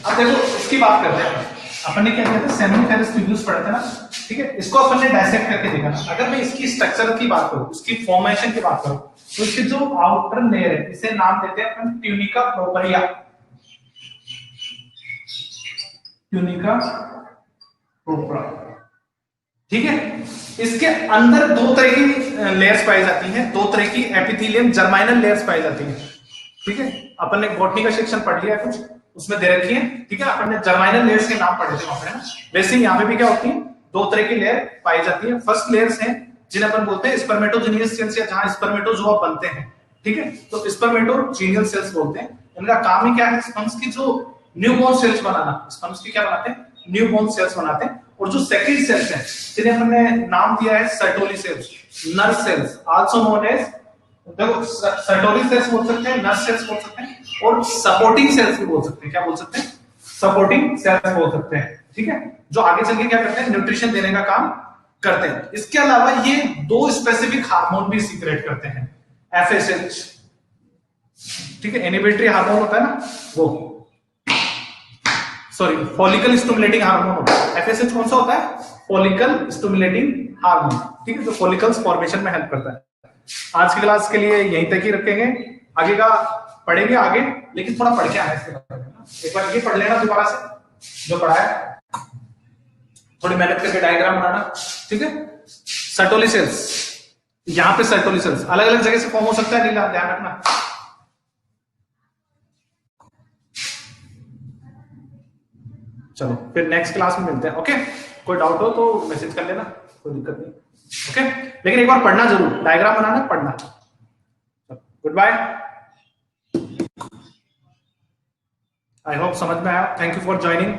अब देखो इसकी बात करते हैं। अपन ने क्या किया था, सेमिनिफेरस ट्यूब्यूल्स पढ़े थे ना, ठीक है। इसको अपन ने डायसेक्ट करके देखा था। अगर मैं इसकी स्ट्रक्चर की बात करूं, इसकी फॉर्मेशन की बात करूं, तो इसकी जो आउटर लेयर है, इसे नाम देते हैं अपन ट्यूनिका प्रोपरिया। ट्यूनिका प्रोपरा, ठीक है। इसके अंदर दो तरह की लेयर्स पाई जाती हैं, दो तरह की एपिथेलियम जर्माइनल लेयर्स पाई जाती हैं, ठीक है। अपन ने बॉटनी का सेक्शन पढ़ लिया कुछ, उसमें दे रखी है, ठीक है। अपन ने जर्माइनल लेयर्स के नाम पढ़े थे वहां पे ना। वैसे ही यहाँ पे भी क्या होती है, दो तरह की लेयर पाई जाती है। फर्स्ट लेयर्स हैं जिन्हें अपन बोलते हैं स्पर्मेटोजेनियस सेल्स, या जहां स्पर्मेटोजोआ बनते हैं, ठीक है। तो स्पर्मेटोजेनियल सेल्स बोलते हैं। इनका काम ही क्या है, स्पर्म्स की जो न्यूबॉर्न सेल्स बनाना। स्पर्म्स की क्या बनाते हैं, न्यूबॉर्न सेल्स बनाते हैं। और जो सेकंड सेल्स हैं जिन्हें हमने नाम दिया है सर्टोली सेल्स, नर सेल्स, आल्सो नोन एज, देखो सर्टोली सेल्स बोल सकते हैं, नर सेल्स बोल सकते हैं, और सपोर्टिंग सेल्स भी बोल सकते हैं। क्या बोल सकते हैं, सपोर्टिंग सेल्स बोल सकते हैं, ठीक है। जो आगे चल के क्या करते हैं, न्यूट्रिशन देने का काम करते हैं। इसके अलावा ये दो स्पेसिफिक हार्मोन भी सीक्रेट करते हैं, एफएसएच, ठीक है। इनहिबिटरी हार्मोन होता है ना वो, सॉरी फॉलिकल स्टिमुलेटिंग हार्मोन होता है। एफएसएच कौन सा होता है, फॉलिकल स्टिमुलेटिंग हार्मोन, ठीक है, जो फॉलिकल्स फॉर्मेशन में हेल्प करता है। आज की क्लास के लिए यहीं तक ही रखेंगे, आगे का पढ़ेंगे आगे, लेकिन थोड़ा पढ़ के आना इसके बारे में ना। एक बार ये पढ़ लेना दोबारा से जो पढ़ा है, थोड़ी मेहनत करके डायग्राम बनाना, ठीक है। सर्टोली सेल्स, यहां पे सर्टोली सेल्स अलग अलग जगह से फॉर्म हो सकता है, नीला ध्यान रखना। चलो फिर नेक्स्ट क्लास में मिलते हैं, ओके। कोई डाउट हो तो मैसेज कर लेना, कोई दिक्कत नहीं, ओके। लेकिन एक बार पढ़ना जरूर, डायग्राम बनाना, पढ़ना। गुड बाय, आई होप समझ में आया। Thank you for joining.